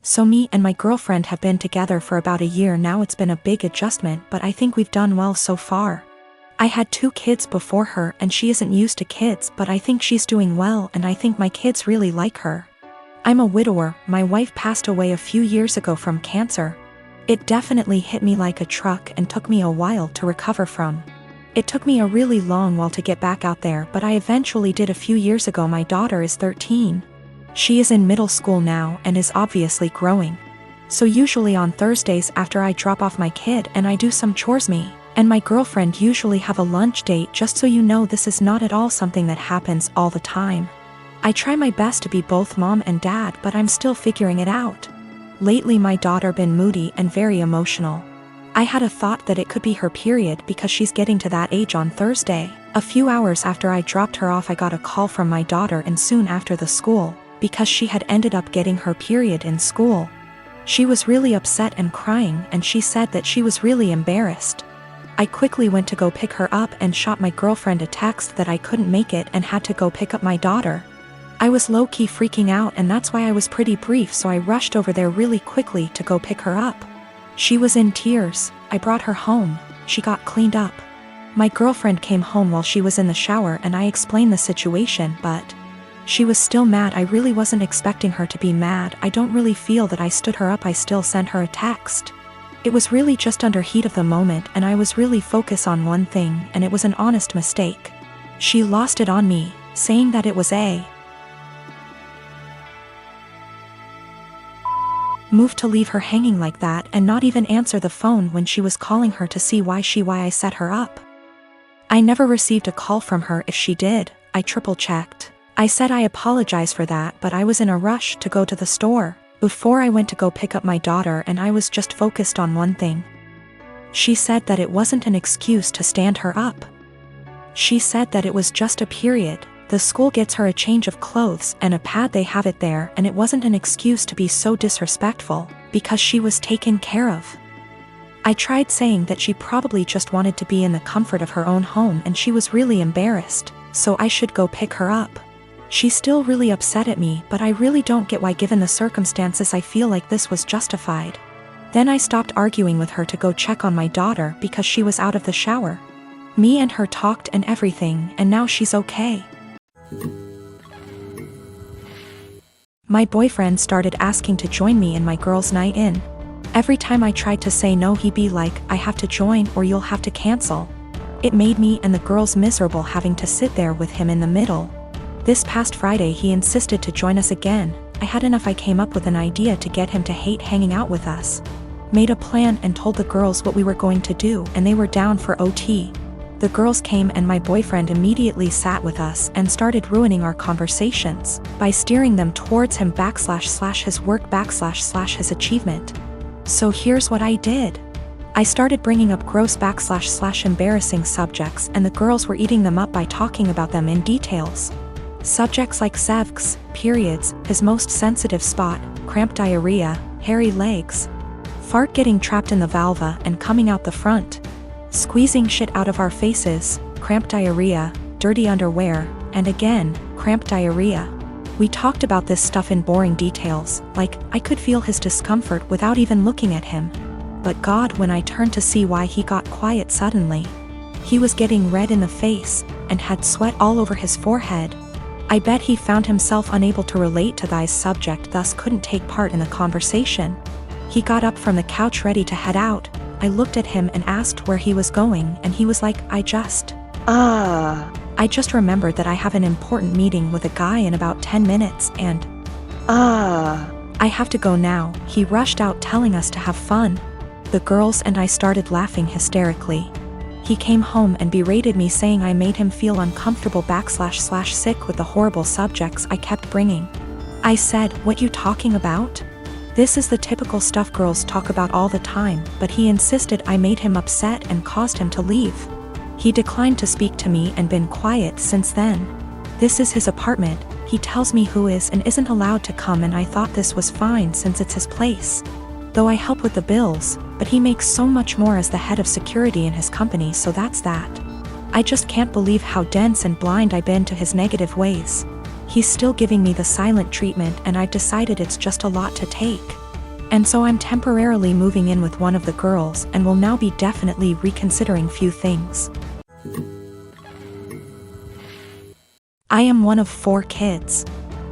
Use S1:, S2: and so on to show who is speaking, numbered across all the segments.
S1: So me and my girlfriend have been together for about a year now. It's been a big adjustment, but I think we've done well so far. I had 2 kids before her and she isn't used to kids, but I think she's doing well and I think my kids really like her. I'm a widower. My wife passed away a few years ago from cancer. It definitely hit me like a truck and took me a while to recover from. It took me a really long while to get back out there, but I eventually did a few years ago. My daughter is 13. She is in middle school now and is obviously growing. So usually on Thursdays after I drop off my kid and I do some chores, me and my girlfriend usually have a lunch date. Just so you know, this is not at all something that happens all the time. I try my best to be both mom and dad, but I'm still figuring it out. Lately my daughter been moody and very emotional. I had a thought that it could be her period because she's getting to that age on Thursday. A few hours after I dropped her off, I got a call from my daughter, and soon after the school, because she had ended up getting her period in school. She was really upset and crying, and she said that she was really embarrassed. I quickly went to go pick her up and shot my girlfriend a text that I couldn't make it and had to go pick up my daughter. I was low-key freaking out, and that's why I was pretty brief, so I rushed over there really quickly to go pick her up. She was in tears. I brought her home. She got cleaned up. My girlfriend came home while she was in the shower and I explained the situation, but she was still mad. I really wasn't expecting her to be mad. I don't really feel that I stood her up. I still sent her a text. It was really just under heat of the moment and I was really focused on one thing, and it was an honest mistake. She lost it on me, saying that it was a move to leave her hanging like that and not even answer the phone when she was calling her to see why I set her up. I never received a call from her. If she did, I triple-checked. I said I apologize for that, but I was in a rush to go to the store before I went to go pick up my daughter and I was just focused on one thing. She said that it wasn't an excuse to stand her up. She said that it was just a period. The school gets her a change of clothes and a pad, they have it there, and it wasn't an excuse to be so disrespectful because she was taken care of. I tried saying that she probably just wanted to be in the comfort of her own home and she was really embarrassed, so I should go pick her up. She's still really upset at me, but I really don't get why, given the circumstances. I feel like this was justified. Then I stopped arguing with her to go check on my daughter because she was out of the shower. Me and her talked and everything, and now she's okay. My boyfriend started asking to join me in my girls' night in. Every time I tried to say no, he'd be like, I have to join or you'll have to cancel. It made me and the girls miserable having to sit there with him in the middle. This past Friday he insisted to join us again. I had enough. I came up with an idea to get him to hate hanging out with us. Made a plan and told the girls what we were going to do, and they were down for OT. The girls came and my boyfriend immediately sat with us and started ruining our conversations by steering them towards him / his work / his achievement. So here's what I did. I started bringing up gross / embarrassing subjects, and the girls were eating them up by talking about them in details. Subjects like sevks, periods, his most sensitive spot, cramp diarrhea, hairy legs, fart getting trapped in the vulva and coming out the front, squeezing shit out of our faces, cramp diarrhea, dirty underwear, and again, cramp diarrhea. We talked about this stuff in boring details, like I could feel his discomfort without even looking at him. But God, when I turned to see why, he got quiet suddenly. He was getting red in the face and had sweat all over his forehead. I bet he found himself unable to relate to this subject, thus couldn't take part in the conversation. He got up from the couch ready to head out. I looked at him and asked where he was going, and he was like, I just remembered that I have an important meeting with a guy in about 10 minutes and I have to go now. He rushed out telling us to have fun. The girls and I started laughing hysterically. He came home and berated me, saying I made him feel uncomfortable / sick with the horrible subjects I kept bringing. I said, what you talking about? This is the typical stuff girls talk about all the time, but he insisted I made him upset and caused him to leave. He declined to speak to me and been quiet since then. This is his apartment. He tells me who is and isn't allowed to come, and I thought this was fine since it's his place. Though I help with the bills, but he makes so much more as the head of security in his company, so that's that. I just can't believe how dense and blind I've been to his negative ways. He's still giving me the silent treatment, and I've decided it's just a lot to take. And so I'm temporarily moving in with one of the girls and will now be definitely reconsidering few things. I am one of 4 kids.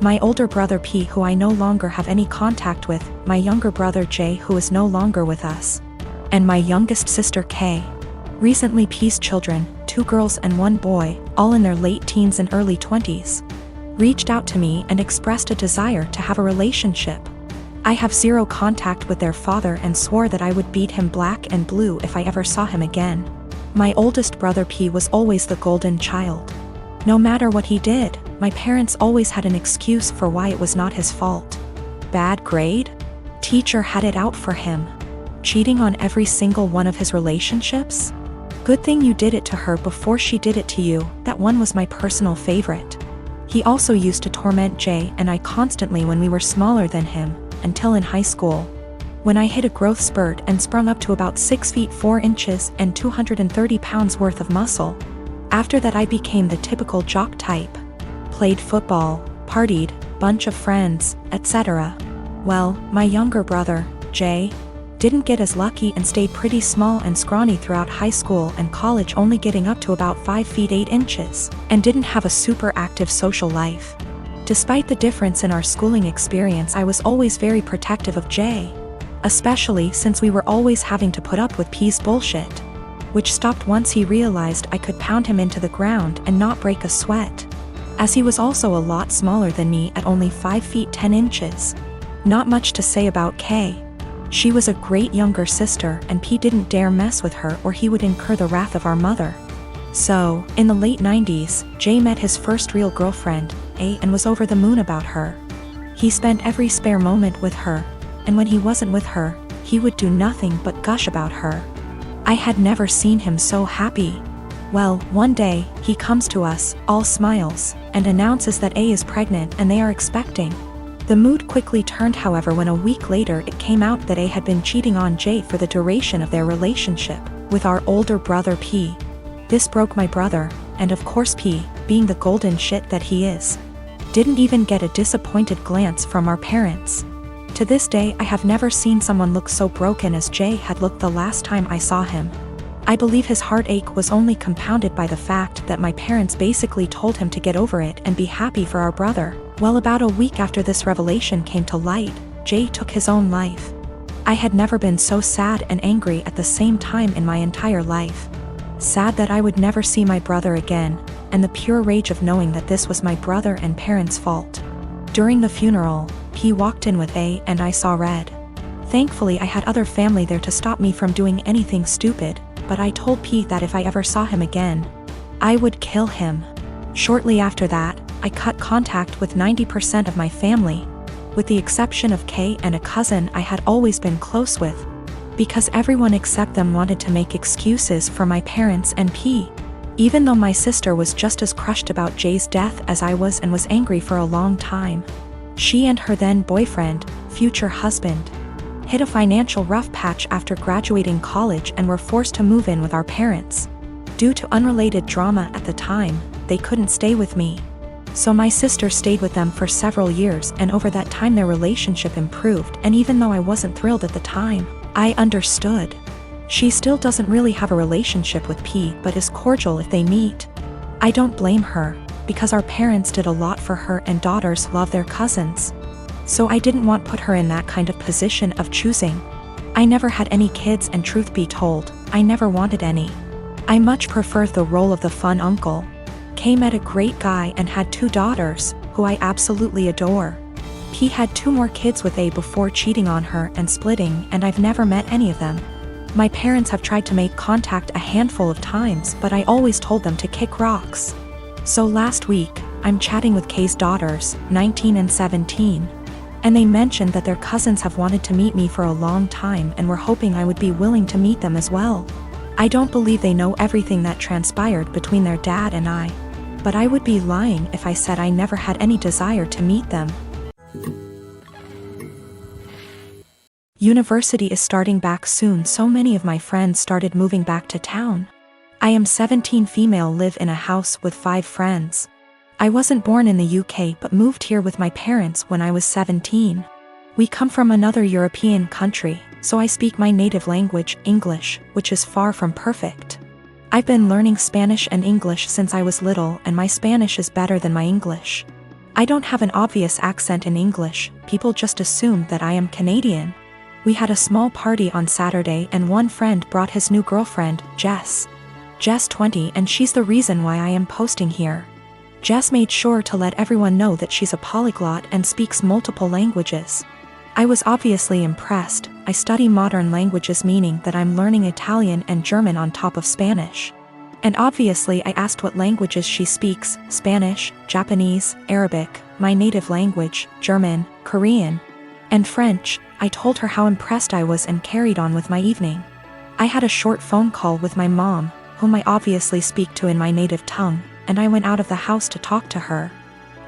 S1: My older brother P, who I no longer have any contact with, my younger brother J, who is no longer with us, and my youngest sister K. Recently P's children, 2 girls and 1 boy, all in their late teens and early 20s, reached out to me and expressed a desire to have a relationship. I have 0 contact with their father and swore that I would beat him black and blue if I ever saw him again. My oldest brother P was always the golden child. No matter what he did, my parents always had an excuse for why it was not his fault. Bad grade? Teacher had it out for him. Cheating on every single one of his relationships? Good thing you did it to her before she did it to you. That one was my personal favorite. He also used to torment Jay and I constantly when we were smaller than him, until in high school, when I hit a growth spurt and sprung up to about 6 feet 4 inches and 230 pounds worth of muscle. After that I became the typical jock type. Played football, partied, bunch of friends, etc. Well, my younger brother, Jay, didn't get as lucky and stayed pretty small and scrawny throughout high school and college, only getting up to about 5 feet 8 inches, and didn't have a super active social life. Despite the difference in our schooling experience, I was always very protective of Jay, especially since we were always having to put up with P's bullshit, which stopped once he realized I could pound him into the ground and not break a sweat, as he was also a lot smaller than me at only 5 feet 10 inches. Not much to say about Kay. She was a great younger sister and P didn't dare mess with her or he would incur the wrath of our mother. So, in the late 90s, Jay met his first real girlfriend, A, and was over the moon about her. He spent every spare moment with her, and when he wasn't with her, he would do nothing but gush about her. I had never seen him so happy. Well, one day, he comes to us, all smiles, and announces that A is pregnant and they are expecting. The mood quickly turned, however, when a week later it came out that A had been cheating on Jay for the duration of their relationship with our older brother P. This broke my brother, and of course P, being the golden shit that he is, didn't even get a disappointed glance from our parents. To this day I have never seen someone look so broken as Jay had looked the last time I saw him. I believe his heartache was only compounded by the fact that my parents basically told him to get over it and be happy for our brother. Well, about a week after this revelation came to light, Jay took his own life. I had never been so sad and angry at the same time in my entire life. Sad that I would never see my brother again, and the pure rage of knowing that this was my brother and parents' fault. During the funeral, P walked in with A and I saw red. Thankfully I had other family there to stop me from doing anything stupid, but I told P that if I ever saw him again, I would kill him. Shortly after that, I cut contact with 90% of my family, with the exception of K and a cousin I had always been close with, because everyone except them wanted to make excuses for my parents and P. Even though my sister was just as crushed about Jay's death as I was and was angry for a long time. She and her then boyfriend, future husband, hit a financial rough patch after graduating college and were forced to move in with our parents. Due to unrelated drama at the time, they couldn't stay with me. So my sister stayed with them for several years, and over that time their relationship improved, and even though I wasn't thrilled at the time, I understood. She still doesn't really have a relationship with P, but is cordial if they meet. I don't blame her, because our parents did a lot for her and daughters love their cousins. So I didn't want to put her in that kind of position of choosing. I never had any kids, and truth be told, I never wanted any. I much preferred the role of the fun uncle. Kay met a great guy and had 2 daughters, who I absolutely adore. P had 2 more kids with A before cheating on her and splitting, and I've never met any of them. My parents have tried to make contact a handful of times, but I always told them to kick rocks. So last week, I'm chatting with Kay's daughters, 19 and 17. And they mentioned that their cousins have wanted to meet me for a long time and were hoping I would be willing to meet them as well. I don't believe they know everything that transpired between their dad and I, but I would be lying if I said I never had any desire to meet them. University is starting back soon, so many of my friends started moving back to town. I am 17 female, live in a house with 5 friends. I wasn't born in the UK but moved here with my parents when I was 17. We come from another European country, so I speak my native language, English, which is far from perfect. I've been learning Spanish and English since I was little, and my Spanish is better than my English. I don't have an obvious accent in English, people just assume that I am Canadian. We had a small party on Saturday and one friend brought his new girlfriend, Jess. Jess 20, and she's the reason why I am posting here. Jess made sure to let everyone know that she's a polyglot and speaks multiple languages. I was obviously impressed. I study modern languages, meaning that I'm learning Italian and German on top of Spanish. And obviously I asked what languages she speaks: Spanish, Japanese, Arabic, my native language, German, Korean, and French. I told her how impressed I was and carried on with my evening. I had a short phone call with my mom, whom I obviously speak to in my native tongue, and I went out of the house to talk to her.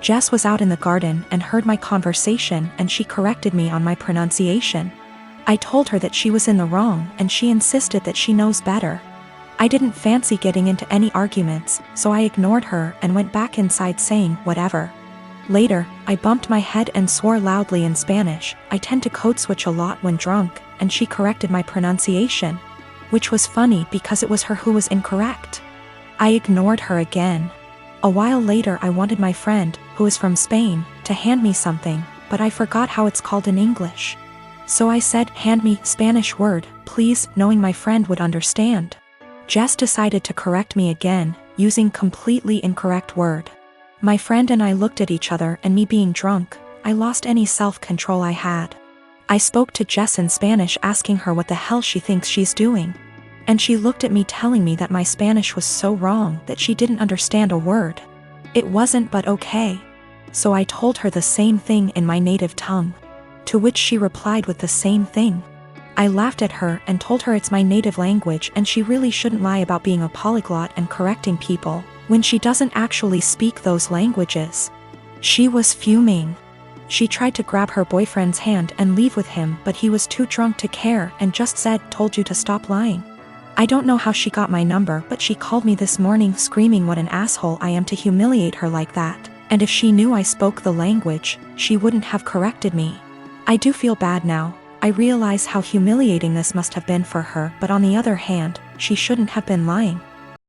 S1: Jess was out in the garden and heard my conversation, and she corrected me on my pronunciation. I told her that she was in the wrong, and she insisted that she knows better. I didn't fancy getting into any arguments, so I ignored her and went back inside saying, whatever. Later, I bumped my head and swore loudly in Spanish. I tend to code switch a lot when drunk, and she corrected my pronunciation, which was funny because it was her who was incorrect. I ignored her again. A while later I wanted my friend, who is from Spain, to hand me something, but I forgot how it's called in English. So I said, hand me Spanish word, please, knowing my friend would understand. Jess decided to correct me again, using completely incorrect word. My friend and I looked at each other, and me being drunk, I lost any self-control I had. I spoke to Jess in Spanish asking her what the hell she thinks she's doing. And she looked at me telling me that my Spanish was so wrong that she didn't understand a word. It wasn't, but okay. So I told her the same thing in my native tongue. To which she replied with the same thing. I laughed at her and told her it's my native language and she really shouldn't lie about being a polyglot and correcting people when she doesn't actually speak those languages. She was fuming. She tried to grab her boyfriend's hand and leave with him, but he was too drunk to care and just said, told you to stop lying. I don't know how she got my number, but she called me this morning screaming what an asshole I am to humiliate her like that, and if she knew I spoke the language, she wouldn't have corrected me. I do feel bad now. I realize how humiliating this must have been for her, but on the other hand, she shouldn't have been lying.